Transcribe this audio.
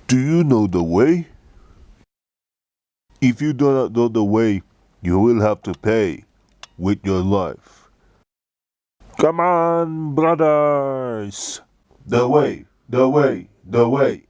Do you know the way? If you do not know the way, you will have to pay with your life. Come on, brothers! The way, the way, the way.